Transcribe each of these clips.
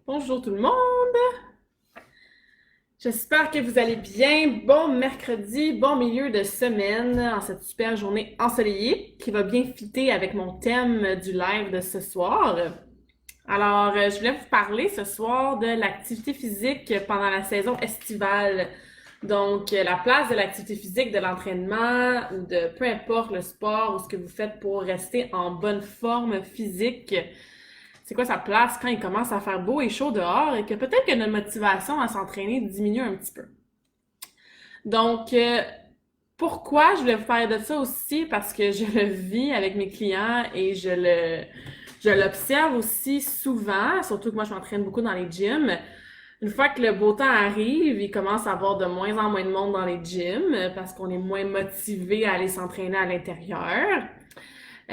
Bonjour tout le monde! J'espère que vous allez bien. Bon mercredi, bon milieu de semaine en cette super journée ensoleillée qui va bien fitter avec mon thème du live de ce soir. Alors, je voulais vous parler ce soir de l'activité physique pendant la saison estivale. Donc, la place de l'activité physique, de l'entraînement ou de peu importe le sport ou ce que vous faites pour rester en bonne forme physique. C'est quoi sa place quand il commence à faire beau et chaud dehors et que peut-être que notre motivation à s'entraîner diminue un petit peu. Donc, pourquoi je voulais vous parler de ça aussi? Parce que je le vis avec mes clients et je l'observe aussi souvent, surtout que moi je m'entraîne beaucoup dans les gyms. Une fois que le beau temps arrive, il commence à avoir de moins en moins de monde dans les gyms parce qu'on est moins motivé à aller s'entraîner à l'intérieur.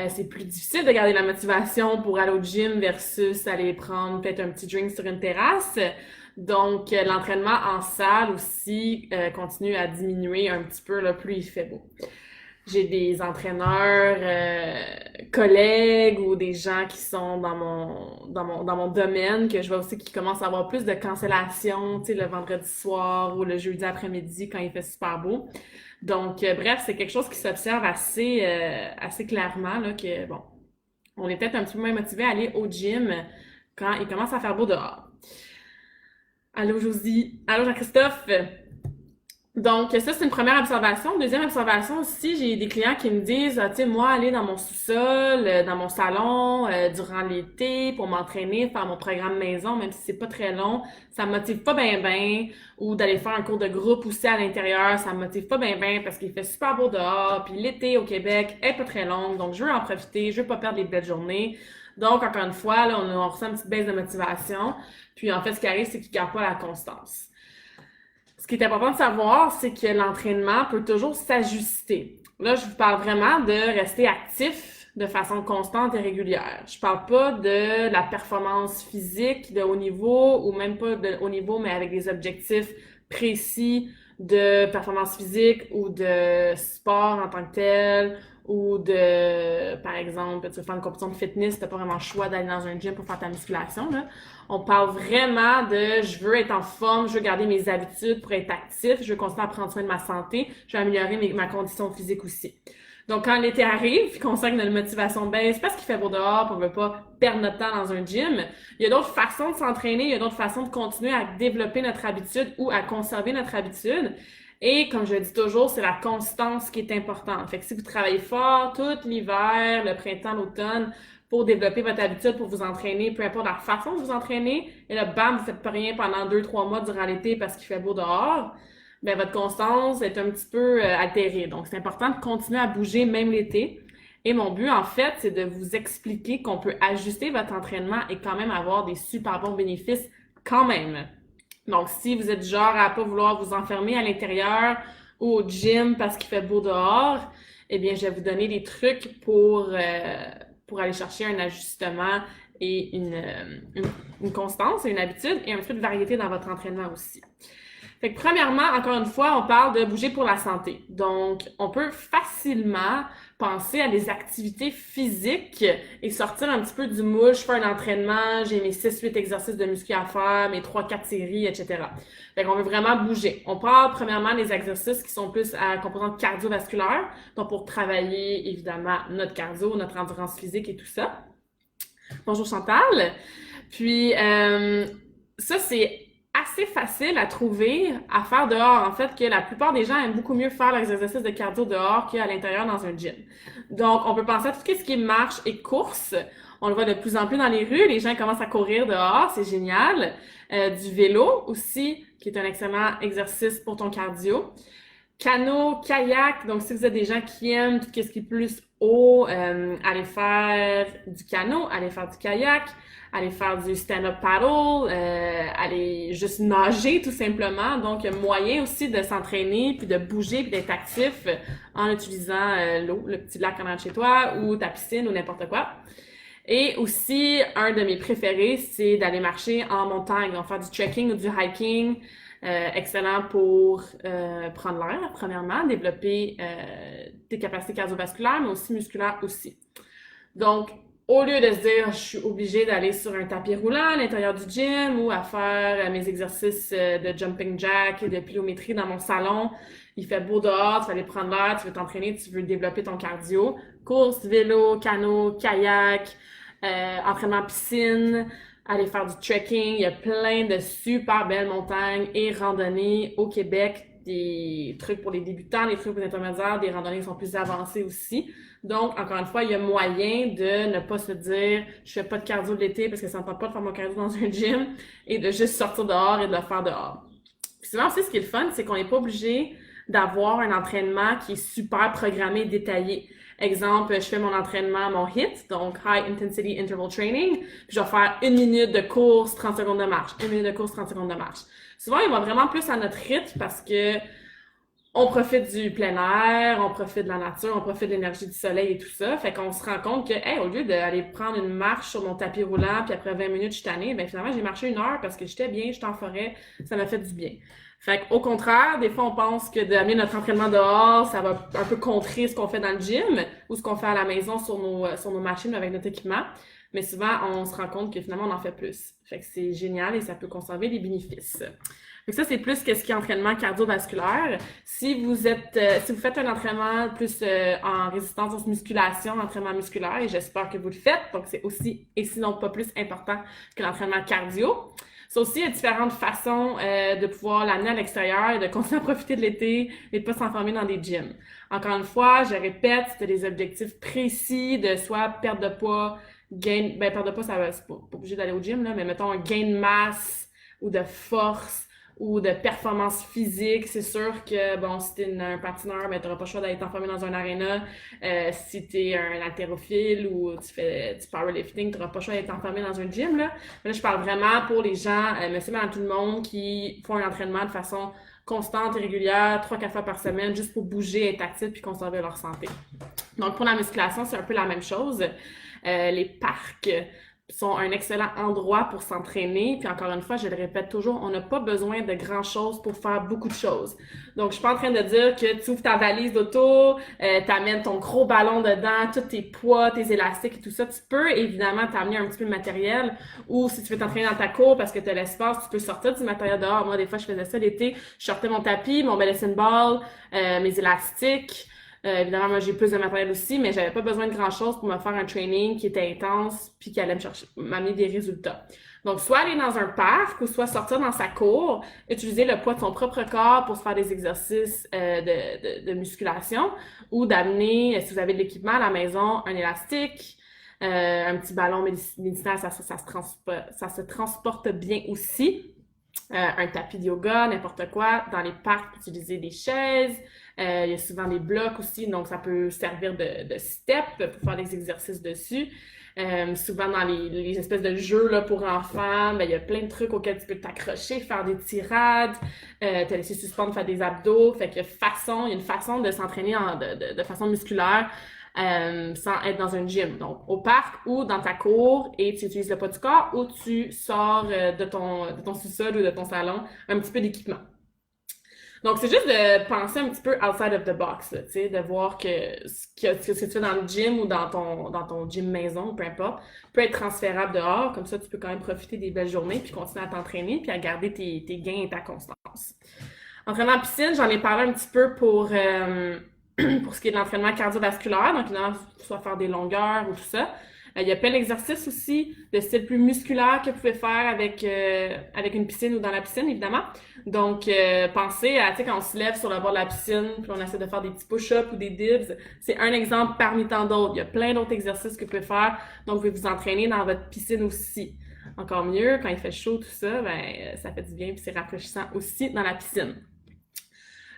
C'est plus difficile de garder la motivation pour aller au gym versus aller prendre peut-être un petit drink sur une terrasse. Donc, l'entraînement en salle aussi continue à diminuer un petit peu là, plus il fait beau. J'ai des entraîneurs, collègues ou des gens qui sont dans mon domaine que je vois aussi qui commencent à avoir plus de cancellations, tu sais, le vendredi soir ou le jeudi après-midi quand il fait super beau. Donc, bref, c'est quelque chose qui s'observe assez clairement, là, que, bon, on est peut-être un petit peu moins motivé à aller au gym quand il commence à faire beau dehors. Allô, Josie. Allô, Jean-Christophe. Donc, ça, c'est une première observation. Deuxième observation aussi, j'ai des clients qui me disent, ah, tu sais, moi, aller dans mon sous-sol, dans mon salon, durant l'été, pour m'entraîner, faire mon programme maison, même si c'est pas très long, ça me motive pas bien bien. Ou d'aller faire un cours de groupe aussi à l'intérieur, ça me motive pas bien bien parce qu'il fait super beau dehors. Puis l'été au Québec est pas très long, donc je veux en profiter, je veux pas perdre les belles journées. Donc, encore une fois, là, on ressent une petite baisse de motivation. Puis en fait, ce qui arrive, c'est qu'ils gardent pas la constance. Ce qui est important de savoir, c'est que l'entraînement peut toujours s'ajuster. Là, je vous parle vraiment de rester actif de façon constante et régulière. Je parle pas de la performance physique de haut niveau ou même pas de haut niveau, mais avec des objectifs précis de performance physique ou de sport en tant que tel ou de, par exemple, tu veux faire une compétition de fitness, t'as pas vraiment le choix d'aller dans un gym pour faire ta musculation, là. On parle vraiment de je veux être en forme, je veux garder mes habitudes pour être actif, je veux continuer à prendre soin de ma santé, je veux améliorer ma condition physique aussi. Donc, quand l'été arrive, puis qu'on sent que notre motivation baisse parce qu'il fait beau dehors, qu'on veut pas perdre notre temps dans un gym, il y a d'autres façons de s'entraîner, il y a d'autres façons de continuer à développer notre habitude ou à conserver notre habitude. Et comme je le dis toujours, c'est la constance qui est importante. Fait que si vous travaillez fort tout l'hiver, le printemps, l'automne, pour développer votre habitude, pour vous entraîner, peu importe la façon de vous entraîner, et là, bam, vous faites pas rien pendant 2, 3 mois durant l'été parce qu'il fait beau dehors, ben votre constance est un petit peu altérée. Donc, c'est important de continuer à bouger même l'été. Et mon but, en fait, c'est de vous expliquer qu'on peut ajuster votre entraînement et quand même avoir des super bons bénéfices quand même. Donc, si vous êtes du genre à pas vouloir vous enfermer à l'intérieur ou au gym parce qu'il fait beau dehors, eh bien, je vais vous donner des trucs pour aller chercher un ajustement et une constance et une habitude et un peu de variété dans votre entraînement aussi. Fait que premièrement, encore une fois, on parle de bouger pour la santé. Donc, on peut facilement penser à des activités physiques et sortir un petit peu du moule. Je fais un entraînement, j'ai mes 6, 8 exercices de muscu à faire, mes 3, 4 séries, etc. Fait qu'on veut vraiment bouger. On parle premièrement des exercices qui sont plus à composante cardiovasculaire, donc pour travailler évidemment notre cardio, notre endurance physique et tout ça. Bonjour Chantal. Puis, ça, c'est assez facile à trouver, à faire dehors. En fait, que la plupart des gens aiment beaucoup mieux faire leurs exercices de cardio dehors qu'à l'intérieur dans un gym. Donc, on peut penser à tout ce qui est marche et course. On le voit de plus en plus dans les rues. Les gens commencent à courir dehors. C'est génial. Du vélo aussi, qui est un excellent exercice pour ton cardio. Canot, kayak, donc si vous êtes des gens qui aiment tout ce qui est plus haut, allez faire du canot, allez faire du kayak, allez faire du stand-up paddle, allez juste nager tout simplement. Donc, il y a moyen aussi de s'entraîner, puis de bouger, puis d'être actif en utilisant l'eau, le petit lac en arrière de chez toi, ou ta piscine, ou n'importe quoi. Et aussi, un de mes préférés, c'est d'aller marcher en montagne, donc faire du trekking ou du hiking. Excellent pour prendre l'air, premièrement, développer tes capacités cardiovasculaires, mais aussi musculaires aussi. Donc, au lieu de se dire je suis obligée d'aller sur un tapis roulant à l'intérieur du gym ou à faire mes exercices de jumping jack et de pliométrie dans mon salon, il fait beau dehors, tu vas aller prendre l'air, tu veux t'entraîner, tu veux développer ton cardio, course, vélo, canot, kayak, entraînement en piscine, aller faire du trekking, il y a plein de super belles montagnes et randonnées au Québec, des trucs pour les débutants, des trucs pour les intermédiaires, des randonnées qui sont plus avancées aussi. Donc, encore une fois, il y a moyen de ne pas se dire je fais pas de cardio de l'été parce que ça ne me tente pas de faire mon cardio dans un gym et de juste sortir dehors et de le faire dehors. Puis souvent aussi, ce qui est le fun, c'est qu'on n'est pas obligé d'avoir un entraînement qui est super programmé et détaillé. Exemple, je fais mon entraînement, mon HIIT, donc High Intensity Interval Training, puis je vais faire 1 minute de course, 30 secondes de marche, 1 minute de course, 30 secondes de marche. Souvent, il va vraiment plus à notre rythme parce que on profite du plein air, on profite de la nature, on profite de l'énergie du soleil et tout ça. Fait qu'on se rend compte que, hey, au lieu d'aller prendre une marche sur mon tapis roulant, puis après 20 minutes, je suis tannée, ben finalement, j'ai marché 1 heure parce que j'étais bien, j'étais en forêt, ça m'a fait du bien. Fait qu'au contraire, des fois, on pense que d'amener notre entraînement dehors, ça va un peu contrer ce qu'on fait dans le gym ou ce qu'on fait à la maison sur nos machines avec notre équipement. Mais souvent, on se rend compte que finalement, on en fait plus. Fait que c'est génial et ça peut conserver des bénéfices. Donc ça, c'est plus que ce qui est entraînement cardiovasculaire. Si vous faites un entraînement plus en résistance musculation, entraînement musculaire, et j'espère que vous le faites, donc c'est aussi, et sinon pas plus important que l'entraînement cardio. Ça aussi, il y a différentes façons de pouvoir l'amener à l'extérieur et de continuer à profiter de l'été et de pas s'enfermer dans des gyms. Encore une fois, je répète, c'était des objectifs précis de soit perte de poids, perte de poids, c'est pas obligé d'aller au gym, là, mais mettons un gain de masse ou de force ou de performance physique. C'est sûr que, bon, si t'es un patineur, ben, t'auras pas le choix d'aller t'enfermer dans un aréna. Si t'es un haltérophile ou tu fais du powerlifting, t'auras pas le choix d'être enfermé dans un gym, là. Mais là, je parle vraiment pour les gens, monsieur, madame, tout le monde, qui font un entraînement de façon constante et régulière, 3-4 fois par semaine, juste pour bouger, être actif puis conserver leur santé. Donc, pour la musculation, c'est un peu la même chose. Les parcs sont un excellent endroit pour s'entraîner. Puis encore une fois, je le répète toujours, on n'a pas besoin de grand-chose pour faire beaucoup de choses. Donc, je suis pas en train de dire que tu ouvres ta valise d'auto, t'amènes ton gros ballon dedans, tous tes poids, tes élastiques et tout ça. Tu peux évidemment t'amener un petit peu de matériel ou si tu veux t'entraîner dans ta cour parce que tu as l'espace, tu peux sortir du matériel dehors. Moi, des fois, je faisais ça l'été. Je sortais mon tapis, mon medicine ball, mes élastiques. Évidemment, moi, j'ai plus de matériel aussi, mais j'avais pas besoin de grand-chose pour me faire un training qui était intense puis qui allait m'amener des résultats. Donc, soit aller dans un parc ou soit sortir dans sa cour, utiliser le poids de son propre corps pour se faire des exercices de musculation ou d'amener, si vous avez de l'équipement à la maison, un élastique, un petit ballon médicinal, ça se transporte bien aussi. Un tapis de yoga, n'importe quoi. Dans les parcs, utiliser des chaises. Il y a souvent des blocs aussi, donc ça peut servir de step pour faire des exercices dessus. Souvent dans les espèces de jeux là, pour enfants, ben, il y a plein de trucs auxquels tu peux t'accrocher, faire des tirades, te laisser suspendre, faire des abdos. Fait que il y a une façon de s'entraîner de façon musculaire sans être dans un gym. Donc, au parc ou dans ta cour et tu utilises le poids du corps ou tu sors de ton sous-sol ou de ton salon un petit peu d'équipement. Donc, c'est juste de penser un petit peu outside of the box, tu sais, de voir que ce que tu fais dans le gym ou dans ton gym maison, peu importe, peut être transférable dehors. Comme ça, tu peux quand même profiter des belles journées puis continuer à t'entraîner puis à garder tes gains et ta constance. Entraînement en piscine, j'en ai parlé un petit peu pour ce qui est de l'entraînement cardiovasculaire. Donc, évidemment, soit faire des longueurs ou tout ça. Il y a plein d'exercices aussi de style plus musculaire que vous pouvez faire avec une piscine ou dans la piscine, évidemment. Donc, pensez à, tu sais, quand on se lève sur le bord de la piscine, puis on essaie de faire des petits push-ups ou des dips. C'est un exemple parmi tant d'autres. Il y a plein d'autres exercices que vous pouvez faire. Donc, vous pouvez vous entraîner dans votre piscine aussi. Encore mieux, quand il fait chaud, tout ça, ben, ça fait du bien puis c'est rafraîchissant aussi dans la piscine.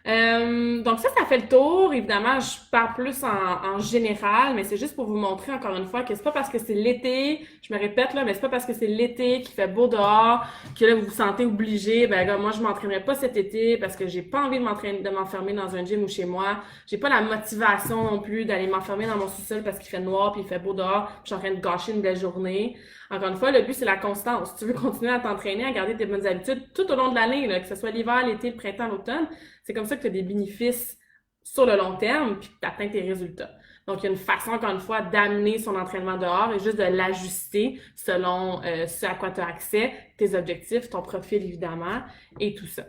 Donc ça fait le tour. Évidemment, je parle plus en général, mais c'est juste pour vous montrer encore une fois que c'est pas parce que c'est l'été, je me répète là, mais c'est pas parce que c'est l'été qu'il fait beau dehors que là vous vous sentez obligé. Ben gars, moi je m'entraînerai pas cet été parce que j'ai pas envie de m'enfermer dans un gym ou chez moi. J'ai pas la motivation non plus d'aller m'enfermer dans mon sous-sol parce qu'il fait noir puis il fait beau dehors, puis je suis en train de gâcher une belle journée. Encore une fois, le but, c'est la constance. Si tu veux continuer à t'entraîner, à garder tes bonnes habitudes tout au long de l'année, là, que ce soit l'hiver, l'été, le printemps, l'automne, c'est comme ça que tu as des bénéfices sur le long terme puis que tu atteins tes résultats. Donc, il y a une façon, encore une fois, d'amener son entraînement dehors et juste de l'ajuster selon ce à quoi tu as accès, tes objectifs, ton profil, évidemment, et tout ça.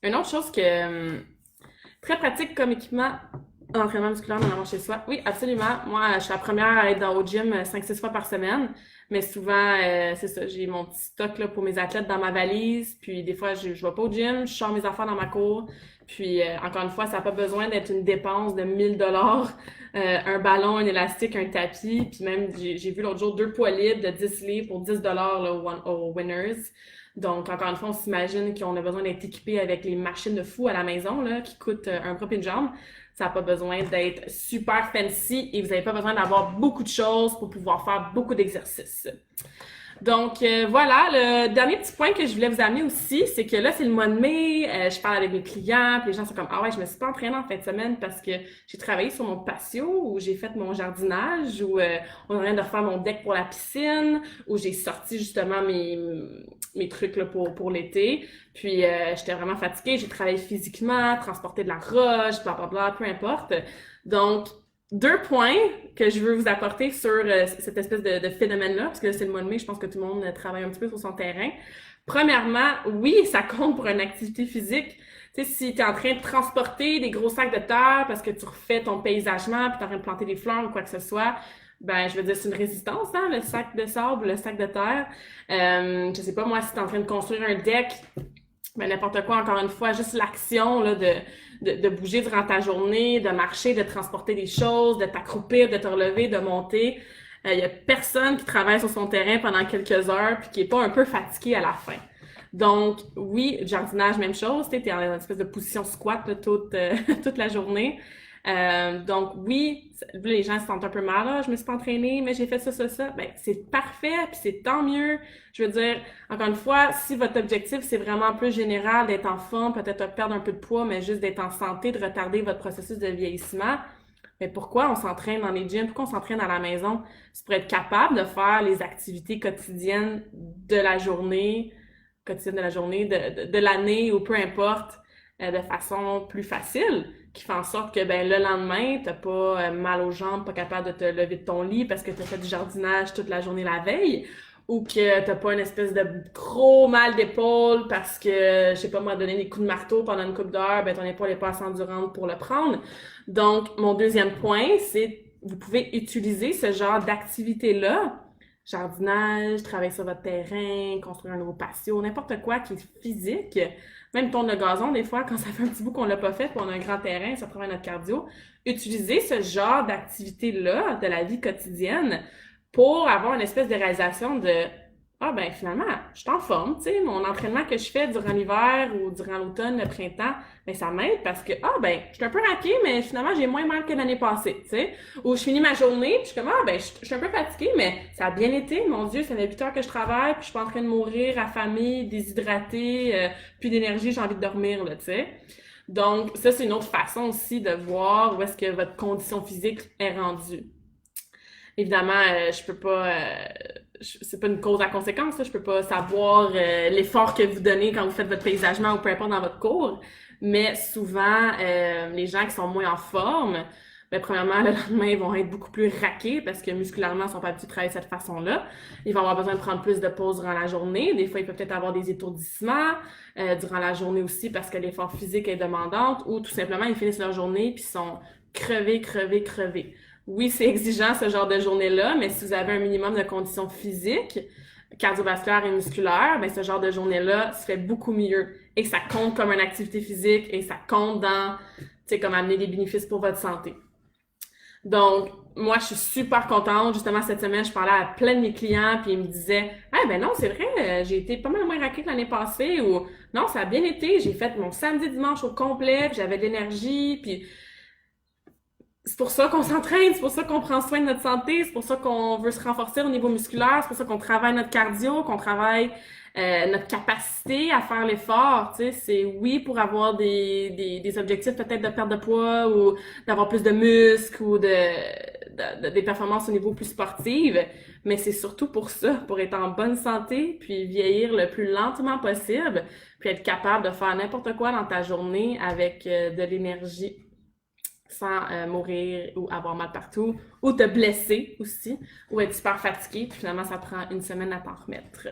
Une autre chose que très pratique comme équipement d'entraînement musculaire d'en avoir chez soi. Oui, absolument. Moi, je suis la première à être au gym 5-6 fois par semaine. Mais souvent, c'est ça, j'ai mon petit stock là, pour mes athlètes dans ma valise. Puis des fois, je vais pas au gym, je sors mes affaires dans ma cour. Puis encore une fois, ça n'a pas besoin d'être une dépense de 1000 $. Un ballon, un élastique, un tapis. Puis même, j'ai vu l'autre jour 2 poids libres de 10 livres pour 10 $ là, aux winners. Donc, encore une fois, on s'imagine qu'on a besoin d'être équipé avec les machines de fou à la maison, là, qui coûtent un bras et une jambe. Ça n'a pas besoin d'être super fancy et vous n'avez pas besoin d'avoir beaucoup de choses pour pouvoir faire beaucoup d'exercices. Donc voilà, le dernier petit point que je voulais vous amener aussi, c'est que là, c'est le mois de mai, je parle avec mes clients, puis les gens sont comme « Ah ouais, je me suis pas entraînée en fin de semaine parce que j'ai travaillé sur mon patio, ou j'ai fait mon jardinage, ou on vient de refaire mon deck pour la piscine, ou j'ai sorti justement mes trucs là, pour l'été. Puis j'étais vraiment fatiguée, j'ai travaillé physiquement, transporté de la roche, blablabla, peu importe. Donc, 2 points que je veux vous apporter sur cette espèce de phénomène-là, parce que c'est le mois de mai, je pense que tout le monde travaille un petit peu sur son terrain. Premièrement, oui, ça compte pour une activité physique. Tu sais, si tu es en train de transporter des gros sacs de terre parce que tu refais ton paysagement, puis tu es en train de planter des fleurs ou quoi que ce soit, ben je veux dire, c'est une résistance, hein, le sac de sable, le sac de terre. Je sais pas, moi, si tu es en train de construire un deck, ben n'importe quoi, encore une fois, juste l'action là, de bouger durant ta journée, de marcher, de transporter des choses, de t'accroupir, de te relever, de monter. Il y a personne qui travaille sur son terrain pendant quelques heures puis qui est pas un peu fatigué à la fin. Donc, oui, jardinage, même chose. Tu es en une espèce de position squat là, toute la journée. Donc oui, les gens se sentent un peu mal, ah, je me suis pas entraînée, mais j'ai fait ça. Ben, c'est parfait, puis c'est tant mieux. Je veux dire, encore une fois, si votre objectif, c'est vraiment plus général, d'être en forme, peut-être de perdre un peu de poids, mais juste d'être en santé, de retarder votre processus de vieillissement, mais pourquoi on s'entraîne dans les gyms? Pourquoi on s'entraîne à la maison? C'est pour être capable de faire les activités quotidiennes de la journée, de l'année ou peu importe, de façon plus facile, qui fait en sorte que ben le lendemain, t'as pas mal aux jambes, pas capable de te lever de ton lit parce que t'as fait du jardinage toute la journée la veille, ou que t'as pas une espèce de gros mal d'épaule parce que, je sais pas moi, donner des coups de marteau pendant une couple d'heures, ben ton épaule est pas assez endurante pour le prendre. Donc, mon deuxième point, c'est vous pouvez utiliser ce genre d'activité-là, jardinage, travailler sur votre terrain, construire un nouveau patio, n'importe quoi qui est physique. Même tourne le gazon, des fois, quand ça fait un petit bout qu'on l'a pas fait, puis on a un grand terrain, ça travaille notre cardio. Utiliser ce genre d'activité-là de la vie quotidienne pour avoir une espèce de réalisation de ah ben finalement, je suis en forme, tu sais, mon entraînement que je fais durant l'hiver ou durant l'automne, le printemps, ben ça m'aide parce que ah ben, je suis un peu raquée, mais finalement j'ai moins mal que l'année passée, tu sais. Ou je finis ma journée, puis je suis comme ah ben je suis un peu fatiguée, mais ça a bien été, mon Dieu, ça fait 8 heures que je travaille, puis je suis pas en train de mourir, affamée, déshydratée, plus d'énergie, j'ai envie de dormir là, tu sais. Donc ça c'est une autre façon aussi de voir où est-ce que votre condition physique est rendue. Évidemment, je peux pas, c'est pas une cause à conséquence, là. Je peux pas savoir l'effort que vous donnez quand vous faites votre paysagement ou peu importe dans votre cours. Mais souvent, les gens qui sont moins en forme, ben, premièrement, le lendemain, ils vont être beaucoup plus raqués parce que musculairement, ils sont pas habitués de travailler de cette façon-là. Ils vont avoir besoin de prendre plus de pauses durant la journée. Des fois, ils peuvent peut-être avoir des étourdissements durant la journée aussi parce que l'effort physique est demandant ou tout simplement, ils finissent leur journée puis ils sont crevés. Oui, c'est exigeant ce genre de journée-là, mais si vous avez un minimum de conditions physiques, cardiovasculaires et musculaires, ben ce genre de journée-là se fait beaucoup mieux. Et ça compte comme une activité physique et ça compte dans, tu sais, comme amener des bénéfices pour votre santé. Donc, moi, je suis super contente. Justement, cette semaine, je parlais à plein de mes clients, puis ils me disaient « Ah, ben non, c'est vrai, j'ai été pas mal moins raquée que l'année passée. » Ou « Non, ça a bien été, j'ai fait mon samedi, dimanche au complet, puis j'avais de l'énergie. » Puis c'est pour ça qu'on s'entraîne, c'est pour ça qu'on prend soin de notre santé, c'est pour ça qu'on veut se renforcer au niveau musculaire, c'est pour ça qu'on travaille notre cardio, qu'on travaille notre capacité à faire l'effort, tu sais, c'est oui pour avoir des objectifs peut-être de perte de poids ou d'avoir plus de muscles ou des performances au niveau plus sportif, mais c'est surtout pour ça, pour être en bonne santé, puis vieillir le plus lentement possible, puis être capable de faire n'importe quoi dans ta journée avec de l'énergie. sans mourir ou avoir mal partout, ou te blesser aussi, ou être super fatigué, puis finalement ça prend une semaine à t'en remettre.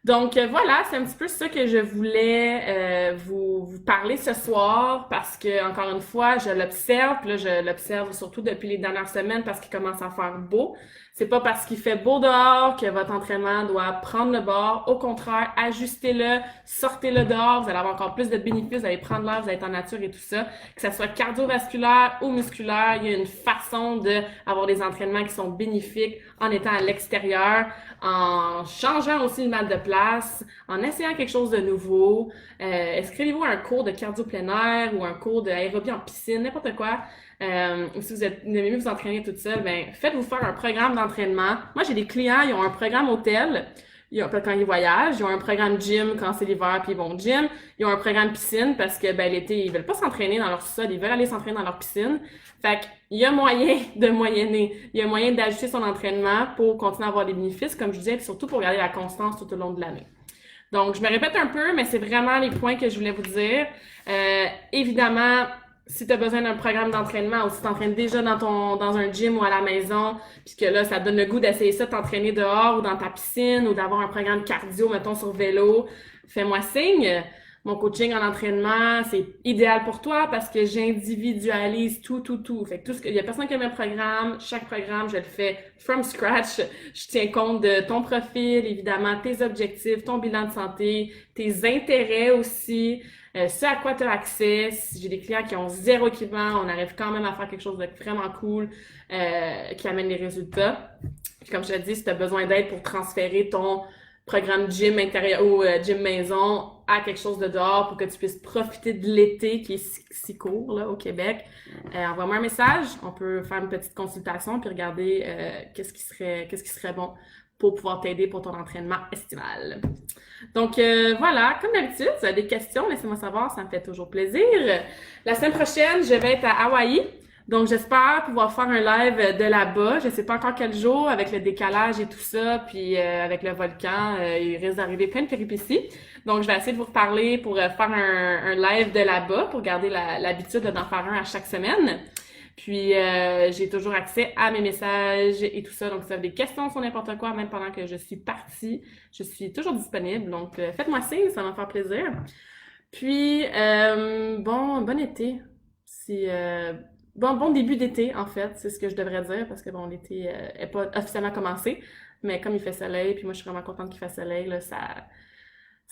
Donc voilà, c'est un petit peu ça que je voulais vous parler ce soir parce que, encore une fois, je l'observe, puis là je l'observe surtout depuis les dernières semaines parce qu'il commence à faire beau. C'est pas parce qu'il fait beau dehors que votre entraînement doit prendre le bord. Au contraire, ajustez-le, sortez-le dehors, vous allez avoir encore plus de bénéfices, vous allez prendre l'air, vous allez être en nature et tout ça. Que ça soit cardiovasculaire ou musculaire, il y a une façon de avoir des entraînements qui sont bénéfiques en étant à l'extérieur, en changeant aussi le mal de place, en essayant quelque chose de nouveau. Inscrivez-vous à un cours de cardio plein air ou un cours d'aérobie en piscine, n'importe quoi. Ou si vous aimez mieux vous entraîner toute seule, ben faites-vous faire un programme d'entraînement. Moi, j'ai des clients, ils ont un programme hôtel. Quand ils voyagent, ils ont un programme gym quand c'est l'hiver puis ils vont au gym. Ils ont un programme piscine parce que ben l'été, ils veulent pas s'entraîner dans leur sol, ils veulent aller s'entraîner dans leur piscine. Fait qu'il y a moyen de moyenner. Il y a moyen d'ajuster son entraînement pour continuer à avoir des bénéfices, comme je disais, et surtout pour garder la constance tout au long de l'année. Donc, je me répète un peu, mais c'est vraiment les points que je voulais vous dire. Évidemment, si tu as besoin d'un programme d'entraînement ou si tu t'entraînes déjà dans un gym ou à la maison, puis que là, ça te donne le goût d'essayer ça, de t'entraîner dehors ou dans ta piscine ou d'avoir un programme cardio, mettons, sur vélo, fais-moi signe. Mon coaching en entraînement, c'est idéal pour toi parce que j'individualise tout. Fait que il y a personne qui a le même programme. Chaque programme, je le fais from scratch. Je tiens compte de ton profil, évidemment, tes objectifs, ton bilan de santé, tes intérêts aussi, ce à quoi tu as accès. J'ai des clients qui ont zéro équipement, on arrive quand même à faire quelque chose de vraiment cool qui amène les résultats. Puis comme je te dis, si tu as besoin d'aide pour transférer ton programme gym intérieur ou gym maison à quelque chose de dehors pour que tu puisses profiter de l'été qui est si court là, au Québec, envoie-moi un message. On peut faire une petite consultation puis regarder qu'est-ce qui serait bon pour pouvoir t'aider pour ton entraînement estival. Donc voilà, comme d'habitude, si vous avez des questions, laissez-moi savoir, ça me fait toujours plaisir. La semaine prochaine, je vais être à Hawaï. Donc, j'espère pouvoir faire un live de là-bas. Je sais pas encore quel jour, avec le décalage et tout ça, puis avec le volcan, il risque d'arriver plein de péripéties. Donc, je vais essayer de vous reparler pour faire un live de là-bas, pour garder l'habitude d'en faire un à chaque semaine. Puis, j'ai toujours accès à mes messages et tout ça. Donc, si vous avez des questions sur n'importe quoi, même pendant que je suis partie, je suis toujours disponible. Donc, faites-moi signe, ça va me faire plaisir. Puis, bon été. Si, bon début d'été, en fait, c'est ce que je devrais dire, parce que bon, l'été est pas officiellement commencé, mais comme il fait soleil, puis moi je suis vraiment contente qu'il fasse soleil, là, ça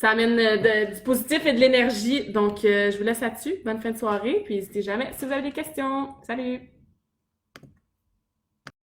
amène du positif et de l'énergie. Donc, je vous laisse là-dessus. Bonne fin de soirée, puis n'hésitez jamais si vous avez des questions. Salut!